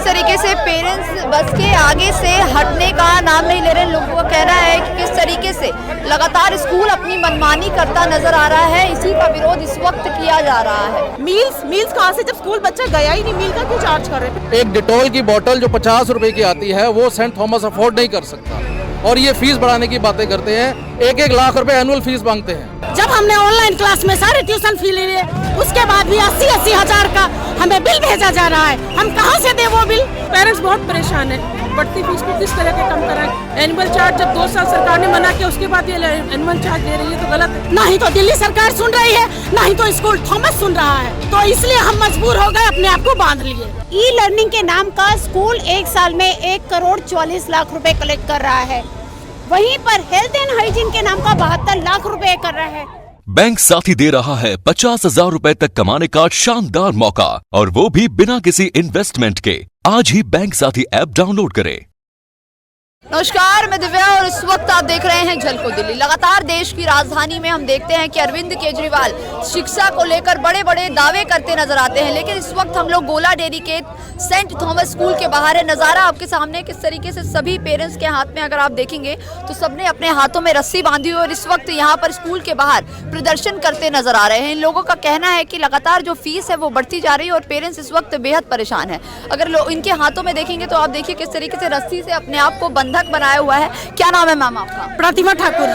तरीके से पेरेंट्स बस के आगे से हटने का नाम नहीं ले रहे। लोगों का कहना है कि किस तरीके से लगातार स्कूल अपनी मनमानी करता नजर आ रहा है, इसी का विरोध इस वक्त किया जा रहा है। मील्स कहाँ से, जब स्कूल बच्चा गया ही नहीं, मील का क्यों चार्ज कर रहे हैं? एक डिटॉल की बोतल जो 50 रुपए की आती है वो सेंट थॉमस अफोर्ड नहीं कर सकता, और ये फीस बढ़ाने की बातें करते हैं। 1-1 लाख रुपए एनुअल फीस मांगते हैं। जब हमने ऑनलाइन क्लास में सारे ट्यूशन फी ले लिए, उसके बाद भी 80-80 हजार का हमें बिल भेजा जा रहा है। हम कहाँ से दे वो बिल? पेरेंट्स बहुत परेशान है। बढ़ती फीस को किस तरह के कम कराएं? एनुअल चार्ज जब 2 साल सरकार ने मना किया, उसके बाद ये एनुअल चार्ज दे रही है तो गलत है। ना ही तो दिल्ली सरकार सुन रही है, ना ही तो स्कूल थॉमस सुन रहा है, तो इसलिए हम मजबूर हो गए, अपने आप को बांध लिए। ई लर्निंग के नाम का स्कूल एक साल में 1 करोड़ 44 लाख रुपए कलेक्ट कर रहा है, वहीं पर हेल्थ एंड हाइजीन के नाम का 72 लाख रुपए कर रहा है। बैंक साथी दे रहा है 50,000 रुपए तक कमाने का शानदार मौका, और वो भी बिना किसी इन्वेस्टमेंट के। आज ही बैंक साथी ऐप डाउनलोड करें। नमस्कार, मैं दिव्या और इस वक्त आप देख रहे हैं झलको दिल्ली। लगातार देश की राजधानी में हम देखते हैं कि अरविंद केजरीवाल शिक्षा को लेकर बड़े बड़े दावे करते नजर आते हैं, लेकिन इस वक्त हम लोग गोला डेयरी के सेंट थॉमस स्कूल के बाहर है। नज़ारा आपके सामने किस तरीके से सभी पेरेंट्स के हाथ में अगर आप देखेंगे तो सबने अपने हाथों में रस्सी बांधी हुई और इस वक्त यहाँ पर स्कूल के बाहर प्रदर्शन करते नजर आ रहे हैं। इन लोगों का कहना है कि लगातार जो फीस है वो बढ़ती जा रही है और पेरेंट्स इस वक्त बेहद परेशान है। अगर इनके हाथों में देखेंगे तो आप देखिए किस तरीके से रस्सी से अपने आप को बंधक बनाया हुआ है। क्या नाम है मैम आपका? प्रतिमा ठाकुर।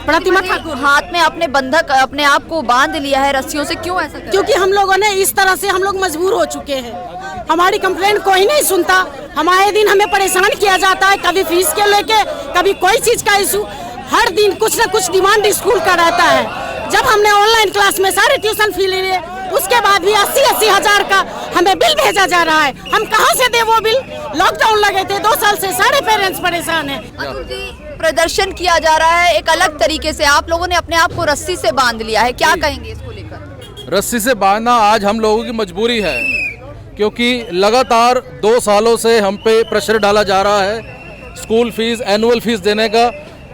प्रतिमा ठाकुर हाथ में अपने बंधक अपने आप को बांध लिया है रस्सियों से, क्यों ऐसा? क्योंकि हम लोगों ने इस तरह से हम लोग मजबूर हो चुके हैं। हमारी कंप्लेंट कोई नहीं सुनता, हमारे दिन हमें परेशान किया जाता है, कभी फीस के लेके, कभी कोई चीज का इशू। हर दिन कुछ न कुछ डिमांड स्कूल का रहता है। जब हमने ऑनलाइन क्लास में सारे ट्यूशन फी ले लिए, उसके बाद भी 80-80 हजार का हमें बिल भेजा जा रहा है। हम कहाँ से दे वो बिल? लॉकडाउन लगे थे 2 साल से, सारे पेरेंट्स परेशान हैं। प्रदर्शन किया जा रहा है एक अलग तरीके से, आप लोगों ने अपने आप को रस्सी से बांध लिया है, क्या कहेंगे इसको लेकर? रस्सी से बांधना आज हम लोगों की मजबूरी है, क्योंकि लगातार 2 सालों से हम पे प्रेशर डाला जा रहा है। स्कूल फीस, एनुअल फीस देने का,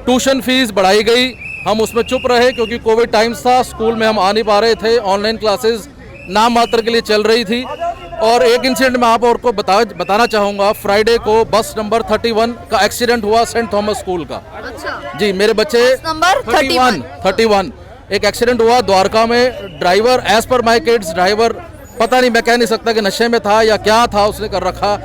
ट्यूशन फीस बढ़ाई गई, हम उसमें चुप रहे क्योंकि कोविड टाइम्स था, स्कूल में हम आ नहीं पा रहे थे, ऑनलाइन क्लासेस नाम मात्र के लिए चल रही थी। और एक इंसिडेंट मैं आप और को बताना चाहूँगा। फ्राइडे को बस नंबर 31 का एक्सीडेंट हुआ सेंट थॉमस स्कूल का। अच्छा। जी, मेरे बच्चे नंबर 31 एक एक्सीडेंट हुआ द्वारका में। Driver, as per my kids, driver पता नहीं, मैं कह नहीं सकता कि नशे में था या क्या था उसने कर रखा।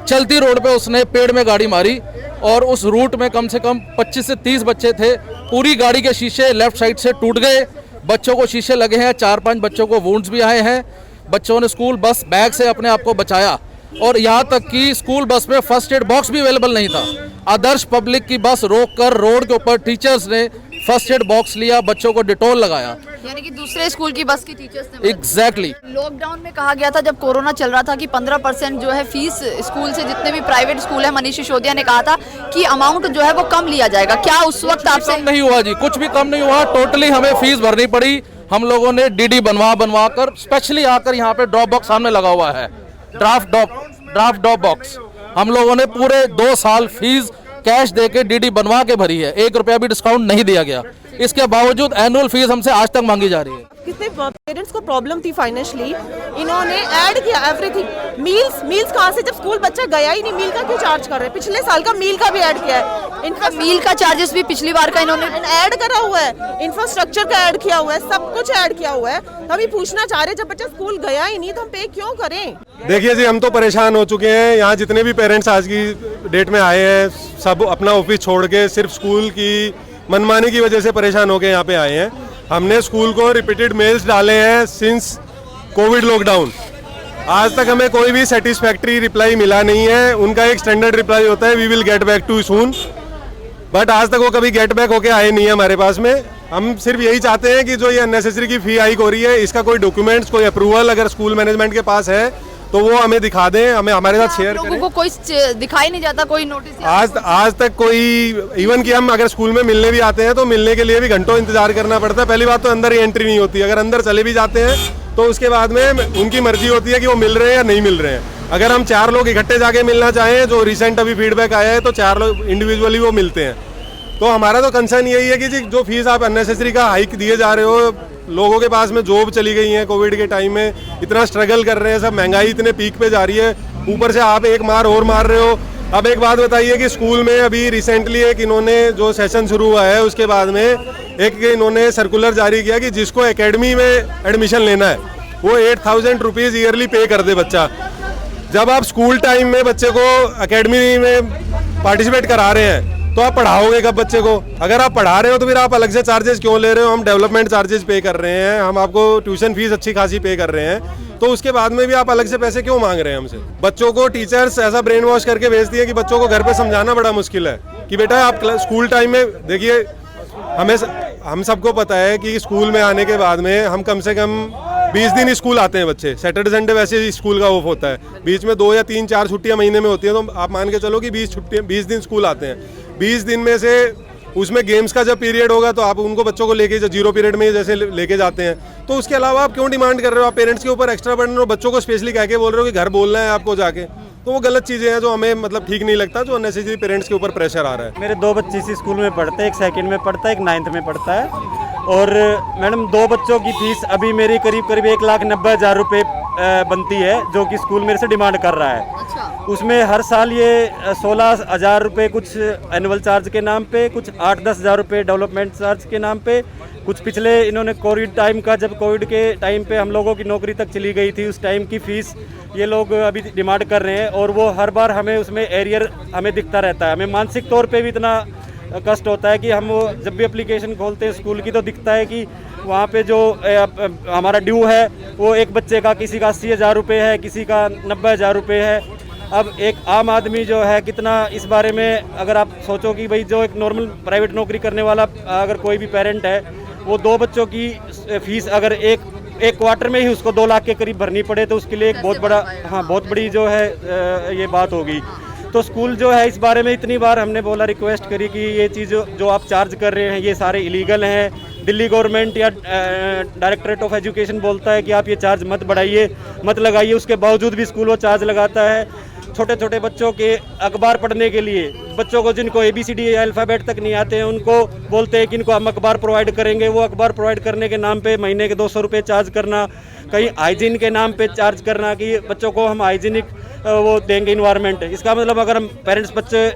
चलती रोड पे उसने पेड़ में गाड़ी मारी और उस रूट में कम से कम 25 से 30 बच्चे थे। पूरी गाड़ी के शीशे लेफ्ट साइड से टूट गए, बच्चों को शीशे लगे हैं, 4-5 बच्चों को वुंड्स भी आए हैं। बच्चों ने स्कूल बस बैग से अपने आप को बचाया, और यहाँ तक कि स्कूल बस में फर्स्ट एड बॉक्स भी अवेलेबल नहीं था। आदर्श पब्लिक की बस रोककर रोड के ऊपर टीचर्स ने फर्स्ट एड बॉक्स लिया, बच्चों को डिटॉल लगाया। यानी कि दूसरे स्कूल की बस की टीचर्स ने। एग्जैक्टली। लॉकडाउन में कहा गया था जब कोरोना चल रहा था कि 15% जो है फीस स्कूल से, जितने भी प्राइवेट स्कूल है, मनीष सिसोदिया ने कहा था कि अमाउंट जो है वो कम लिया जाएगा। क्या उस वक्त आपसे? नहीं हुआ जी, कुछ भी कम नहीं हुआ। टोटली हमें फीस भरनी पड़ी। हम लोगों ने डीडी बनवा कर स्पेशली आकर यहाँ पे ड्रॉप बॉक्स सामने लगा हुआ है, ड्राफ्ट ड्रॉप बॉक्स। हम लोगों ने पूरे 2 साल फीस कैश देके डीडी बनवा के भरी है, 1 रुपया भी डिस्काउंट नहीं दिया गया। इसके बावजूद एनुअल फीस हमसे आज तक मांगी जा रही है। कितने पेरेंट्स को प्रॉब्लम थी फाइनेंशियली, इन्होंने ऐड किया एवरीथिंग। मील्स कहाँ से, जब स्कूल बच्चा गया ही नहीं, मील का क्यों चार्ज कर रहे हैं? पिछले साल का मील का भी ऐड किया है। इनका मील का चार्जेस भी पिछली बार का इन्होंने ऐड करा हुआ है, इंफ्रास्ट्रक्चर का ऐड किया हुआ है, सब कुछ ऐड किया हुआ है। हम ये पूछना चाह रहे हैं, जब बच्चा स्कूल गया ही नहीं तो हम पे क्यों करें? देखिए जी, हम तो परेशान हो चुके हैं। यहाँ जितने भी पेरेंट्स आज की डेट में आए हैं, सब अपना ऑफिस छोड़ के सिर्फ स्कूल की मनमानी की वजह से परेशान होकर यहाँ पे आए हैं। हमने स्कूल को रिपीटेड मेल्स डाले हैं सिंस कोविड लॉकडाउन, आज तक हमें कोई भी सेटिस्फैक्ट्री रिप्लाई मिला नहीं है। उनका एक स्टैंडर्ड रिप्लाई होता है, we will get back to soon, but आज तक वो कभी गेट बैक होके आए नहीं है हमारे पास में। हम सिर्फ यही चाहते हैं कि जो ये अननेसेसरी की फी हाइक हो रही है, इसका कोई डॉक्यूमेंट्स, कोई अप्रूवल अगर स्कूल मैनेजमेंट के पास है तो वो हमें दिखा दें, हमें हमारे साथ शेयर करें। लोगों को कोई दिखाई नहीं जाता, कोई नोटिस आज तक कोई, इवन कि हम अगर स्कूल में मिलने भी आते हैं तो मिलने के लिए भी घंटों इंतजार करना पड़ता है। पहली बात तो अंदर ही एंट्री नहीं होती, अगर अंदर चले भी जाते हैं तो उसके बाद में उनकी मर्जी होती है कि वो मिल रहे हैं या नहीं मिल रहे हैं। अगर हम 4 लोग इकट्ठे जाके मिलना चाहें, जो रिसेंट अभी फीडबैक आया है, तो 4 लोग इंडिविजुअली वो मिलते हैं। तो हमारा तो कंसर्न यही है कि जी जो फीस आप अननेसेसरी का हाइक दिए जा रहे हो, लोगों के पास में जॉब चली गई है, कोविड के टाइम में इतना स्ट्रगल कर रहे हैं सब, महंगाई इतने पीक पे जा रही है, ऊपर से आप एक मार और मार रहे हो। अब एक बात बताइए कि स्कूल में अभी रिसेंटली एक इन्होंने जो सेशन शुरू हुआ है उसके बाद में एक इन्होंने सर्कुलर जारी किया कि जिसको एकेडमी में एडमिशन लेना है वो 8,000 रुपीज़ ईयरली पे कर दे बच्चा। जब आप स्कूल टाइम में बच्चे को एकेडमी में पार्टिसिपेट करा रहे हैं तो आप पढ़ाओगे कब बच्चे को? अगर आप पढ़ा रहे हो तो फिर आप अलग से चार्जेस क्यों ले रहे हो? हम डेवलपमेंट चार्जेस पे कर रहे हैं, हम आपको ट्यूशन फीस अच्छी खासी पे कर रहे हैं, तो उसके बाद में भी आप अलग से पैसे क्यों मांग रहे हैं हमसे? बच्चों को टीचर्स ऐसा ब्रेन वॉश करके भेजती है कि बच्चों को घर पे समझाना बड़ा मुश्किल है कि बेटा आप स्कूल टाइम में देखिए, हम सबको पता है कि स्कूल में आने के बाद में हम कम से कम 20 दिन स्कूल आते हैं बच्चे। सैटरडे संडे वैसे ही स्कूल का ऑफ होता है, बीच में 2 या 3-4 छुट्टियां महीने में होती हैं, तो आप मान के चलो कि 20 दिन स्कूल आते हैं। 20 दिन में से उसमें गेम्स का जब पीरियड होगा तो आप उनको बच्चों को लेके जीरो पीरियड में जैसे लेके जाते हैं, तो उसके अलावा आप क्यों डिमांड कर रहे हो? आप पेरेंट्स के ऊपर एक्स्ट्रा बर्डन और बच्चों को स्पेशली कह के बोल रहे हो कि घर बोलना है आपको जाके, तो वो गलत चीज़ें हैं जो हमें मतलब ठीक नहीं लगता, जो अननेसेसरी पेरेंट्स के ऊपर प्रेशर आ रहा है। मेरे 2 बच्चे इसी स्कूल में पढ़ते हैं, एक 2nd में पढ़ता है, एक 9th में पढ़ता है। और मैडम 2 बच्चों की फीस अभी मेरी करीब 1,90,000 रुपये बनती है, जो कि स्कूल मेरे से डिमांड कर रहा है। उसमें हर साल ये 16,000 रुपये कुछ एनुअल चार्ज के नाम पे, कुछ 8-10 हज़ार रुपये डेवलपमेंट चार्ज के नाम पे, कुछ पिछले इन्होंने कोविड टाइम का, जब कोविड के टाइम पे हम लोगों की नौकरी तक चली गई थी, उस टाइम की फ़ीस ये लोग अभी डिमांड कर रहे हैं। और वो हर बार हमें उसमें एरियर हमें दिखता रहता है। हमें मानसिक तौर पे भी इतना कष्ट होता है कि हम वो जब भी एप्लीकेशन खोलते हैं स्कूल की तो दिखता है कि वहाँ पे जो हमारा ड्यू है वो एक बच्चे का किसी का 80,000 रुपये है, किसी का 90,000 रुपये है। अब एक आम आदमी जो है कितना इस बारे में अगर आप सोचो कि भाई जो एक नॉर्मल प्राइवेट नौकरी करने वाला अगर कोई भी पेरेंट है वो 2 बच्चों की फीस अगर एक क्वार्टर में ही उसको 2 लाख के करीब भरनी पड़े तो उसके लिए एक बहुत बड़ा बहुत बड़ी जो है ये बात होगी। तो स्कूल जो है इस बारे में इतनी बार हमने बोला, रिक्वेस्ट करी कि ये चीज़ जो आप चार्ज कर रहे हैं ये सारे इलीगल हैं। दिल्ली गवर्नमेंट या डायरेक्टरेट ऑफ एजुकेशन बोलता है कि आप ये चार्ज मत बढ़ाइए, मत लगाइए, उसके बावजूद भी स्कूल वो चार्ज लगाता है। छोटे छोटे बच्चों के अखबार पढ़ने के लिए, बच्चों को जिनको ABCD अल्फ़ाबेट तक नहीं आते हैं उनको बोलते हैं कि इनको हम अखबार प्रोवाइड करेंगे। वो अखबार प्रोवाइड करने के नाम पे महीने के 200 रुपये चार्ज करना, कहीं हाइजीन के नाम पे चार्ज करना कि बच्चों को हम हाइजीनिक वो देंगे इन्वायरमेंट। इसका मतलब अगर हम पेरेंट्स बच्चे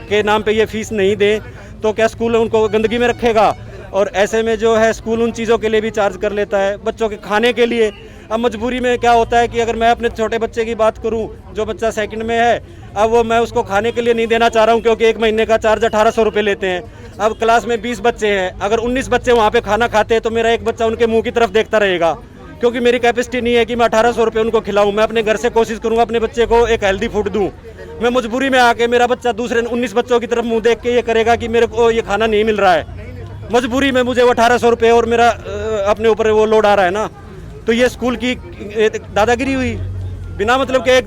के नाम पे ये फ़ीस नहीं दें तो क्या स्कूल उनको गंदगी में रखेगा? और ऐसे में जो है स्कूल उन चीज़ों के लिए भी चार्ज कर लेता है, बच्चों के खाने के लिए। अब मजबूरी में क्या होता है कि अगर मैं अपने छोटे बच्चे की बात करूं जो बच्चा 2nd में है, अब वो मैं उसको खाने के लिए नहीं देना चाह रहा हूं क्योंकि 1 महीने का चार्ज 1800 रुपये लेते हैं। अब क्लास में 20 बच्चे हैं, अगर 19 बच्चे वहाँ पे खाना खाते हैं तो मेरा एक बच्चा उनके मुँह की तरफ देखता रहेगा क्योंकि मेरी कैपेसिटी नहीं है कि मैं 1800 रुपये उनको खिलाऊँ। मैं अपने घर से कोशिश करूँगा अपने बच्चे को एक हेल्दी फूड दूँ। मैं मजबूरी में आके मेरा बच्चा दूसरे 19 बच्चों की तरफ मुँह देख के ये करेगा कि मेरे को ये खाना नहीं मिल रहा है। मजबूरी में मुझे वो 1800 रुपये और मेरा अपने ऊपर वो लोड आ रहा है ना। तो ये स्कूल की दादागिरी हुई, बिना मतलब के एक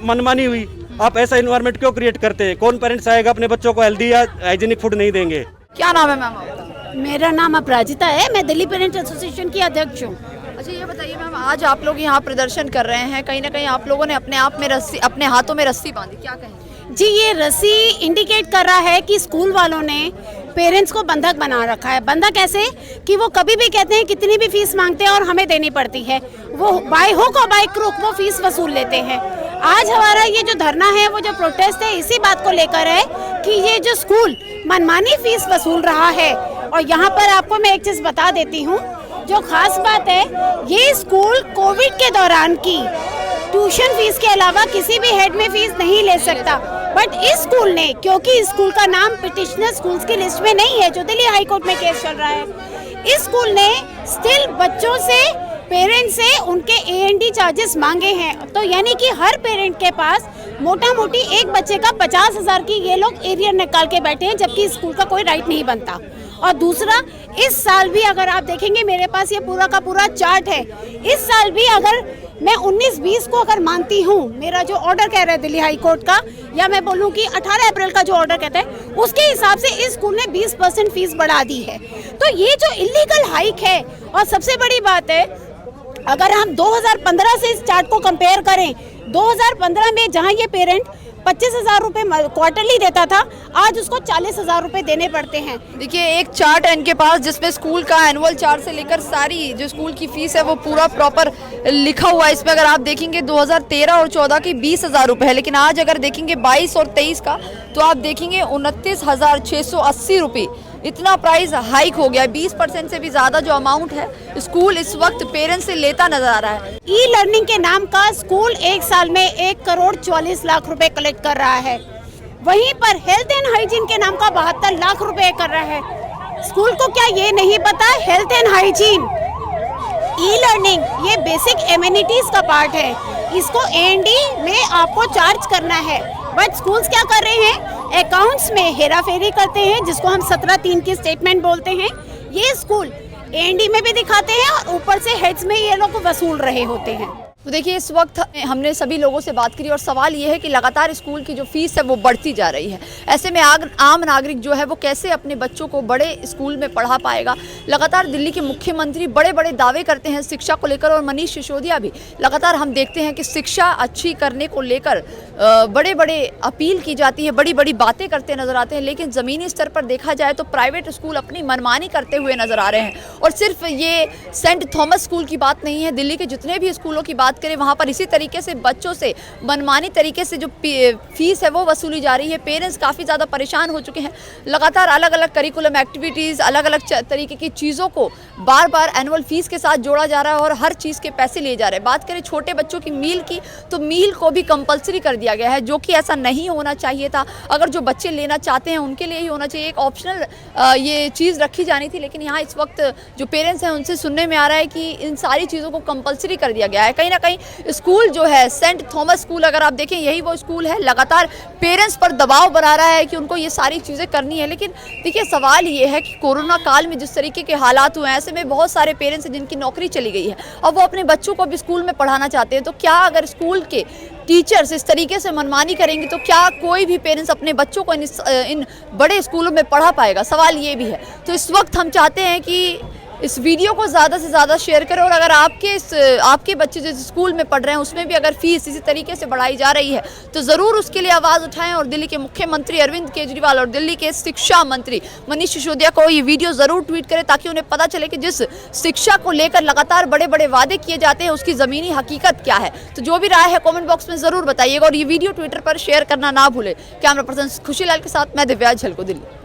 मनमानी हुई। आप ऐसा इन्वायरमेंट क्यों क्रिएट करते हैं? कौन पेरेंट्स आएगा अपने बच्चों को हेल्दी या हाइजीनिक फूड नहीं देंगे? क्या नाम है मैम आपका? मेरा नाम अपराजिता है, मैं दिल्ली पेरेंट्स एसोसिएशन की अध्यक्ष हूँ। अच्छा ये बताइए मैम, आज आप लोग यहाँ प्रदर्शन कर रहे हैं, कहीं ना कहीं आप लोगों ने अपने हाथों में रस्सी बांधी, क्या कहेंगे? जी, ये रस्सी इंडिकेट कर रहा है कि स्कूल वालों ने पेरेंट्स को बंधक बना रखा है। बंधक ऐसे कि वो कभी भी कहते हैं कितनी भी फीस मांगते हैं और हमें देनी पड़ती है, वो बाय हुक और बाय क्रुक वो फीस वसूल लेते हैं। आज हमारा ये जो धरना है, वो जो प्रोटेस्ट है, इसी बात को लेकर है कि ये जो स्कूल मनमानी फीस वसूल रहा है। और यहाँ पर आपको मैं एक चीज़ बता देती हूँ, जो खास बात है, ये स्कूल कोविड के दौरान की ट्यूशन फीस के अलावा किसी भी हेड में फीस नहीं ले सकता। बट इस स्कूल ने, क्योंकि स्कूल का नाम पिटिशनर स्कूल्स की लिस्ट में नहीं है जो दिल्ली हाई कोर्ट में केस चल रहा है, इस स्कूल ने स्टिल बच्चों से, पेरेंट्स से उनके A&D चार्जेस मांगे हैं। तो यानी कि हर पेरेंट के पास मोटा मोटी एक बच्चे का 50,000 की ये लोग एरियर निकाल के बैठे हैं, जबकि स्कूल का कोई राइट नहीं बनता। और दूसरा, इस साल भी अगर आप देखेंगे, मेरे पास ये पूरा का पूरा चार्ट है, इस साल भी अगर मैं 19-20 को अगर मानती हूँ, मेरा जो ऑर्डर कह रहा है दिल्ली हाई कोर्ट का, या मैं बोलूँ कि 18 अप्रैल का जो ऑर्डर कहता है, उसके हिसाब से इस स्कूल ने 20% फीस बढ़ा दी है। तो ये जो इलीगल हाइक है, और सबसे बड़ी बात है, अगर हम 2015 से इस चार्ट को कंपेयर करें, 2015 में जहाँ ये पेरेंट 25,000 रुपए क्वार्टरली देता था, आज उसको 40,000 रुपए देने पड़ते हैं। देखिए एक चार्ट है इनके पास जिसमें स्कूल का एनुअल चार्ट से लेकर सारी जो स्कूल की फीस है वो पूरा प्रॉपर लिखा हुआ है। इसमें अगर आप देखेंगे 2013 और 14 की 20,000 रुपए है, लेकिन आज अगर देखेंगे 22 और 23 का तो आप देखेंगे 29,680 रुपए। इतना प्राइस हाइक हो गया, 20% से भी ज्यादा जो अमाउंट है स्कूल इस वक्त पेरेंट्स से लेता नजर आ रहा है। ई लर्निंग के नाम का स्कूल एक साल में 1,40,00,000 रुपए कलेक्ट कर रहा है, वहीं पर हेल्थ एंड हाइजीन के नाम का 72 लाख रुपए कर रहा है। स्कूल को क्या ये नहीं पता health and hygiene, e learning ये बेसिक एमिनिटीज का पार्ट है, इसको एनडी में आपको चार्ज करना है। बट स्कूल्स क्या कर रहे हैं, अकाउंट्स में हेरा फेरी करते हैं, जिसको हम 17/3 की स्टेटमेंट बोलते हैं। ये स्कूल एनडी में भी दिखाते हैं और ऊपर से हेड्स में ये लोग वसूल रहे होते हैं। तो देखिए इस वक्त हमने सभी लोगों से बात करी और सवाल ये है कि लगातार स्कूल की जो फीस है वो बढ़ती जा रही है। ऐसे में आम नागरिक जो है वो कैसे अपने बच्चों को बड़े स्कूल में पढ़ा पाएगा। लगातार दिल्ली के मुख्यमंत्री बड़े बड़े दावे करते हैं शिक्षा को लेकर और मनीष सिसोदिया भी लगातार हम देखते हैं कि शिक्षा अच्छी करने को लेकर बड़े बड़े अपील की जाती है, बड़ी बड़ी बातें करते नजर आते हैं, लेकिन ज़मीनी स्तर पर देखा जाए तो प्राइवेट स्कूल अपनी मनमानी करते हुए नजर आ रहे हैं। और सिर्फ ये सेंट थॉमस स्कूल की बात नहीं है, दिल्ली के जितने भी स्कूलों की बात करें वहाँ पर इसी तरीके से बच्चों से मनमानी तरीके से जो फीस है वो वसूली जा रही है। पेरेंट्स काफ़ी ज़्यादा परेशान हो चुके हैं। लगातार अलग अलग करिकुलम एक्टिविटीज़, अलग अलग तरीके की चीज़ों को बार बार एनुअल फीस के साथ जोड़ा जा रहा है और हर चीज़ के पैसे लिए जा रहे हैं। बात करें छोटे बच्चों की मील की तो मील को भी कंपलसरी कर दिया गया है, जो कि ऐसा नहीं होना चाहिए था। अगर जो बच्चे लेना चाहते हैं उनके लिए ही होना चाहिए, एक ऑप्शनल ये चीज़ रखी जानी थी। लेकिन यहाँ इस वक्त जो पेरेंट्स हैं उनसे सुनने में आ रहा है कि इन सारी चीज़ों को कंपलसरी कर दिया गया है। कहीं ना कहीं स्कूल जो है सेंट थॉमस स्कूल, अगर आप देखें यही वो स्कूल है, लगातार पेरेंट्स पर दबाव बना रहा है कि उनको ये सारी चीज़ें करनी है। लेकिन देखिए सवाल ये है कि कोरोना काल में जिस तरीके के हालात हुए हैं, ऐसे में बहुत सारे पेरेंट्स हैं जिनकी नौकरी चली गई है और वो अपने बच्चों को भी स्कूल में पढ़ाना चाहते हैं। तो क्या अगर स्कूल के टीचर्स इस तरीके से मनमानी करेंगे तो क्या कोई भी पेरेंट्स अपने बच्चों को इन बड़े स्कूलों में पढ़ा पाएगा? सवाल ये भी है। तो इस वक्त हम चाहते हैं कि इस वीडियो को ज़्यादा से ज़्यादा शेयर करें और अगर आपके बच्चे जिस स्कूल में पढ़ रहे हैं उसमें भी अगर फीस इसी तरीके से बढ़ाई जा रही है तो ज़रूर उसके लिए आवाज़ उठाएं और दिल्ली के मुख्यमंत्री अरविंद केजरीवाल और दिल्ली के शिक्षा मंत्री मनीष सिसोदिया को ये वीडियो ज़रूर ट्वीट करें ताकि उन्हें पता चले कि जिस शिक्षा को लेकर लगातार बड़े बड़े वादे किए जाते हैं उसकी ज़मीनी हकीकत क्या है। तो जो भी राय है कॉमेंट बॉक्स में ज़रूर बताइएगा और ये वीडियो ट्विटर पर शेयर करना ना भूलें। कैमरा पर्सन खुशीलाल के साथ मैं दिव्या झलको, दिल्ली।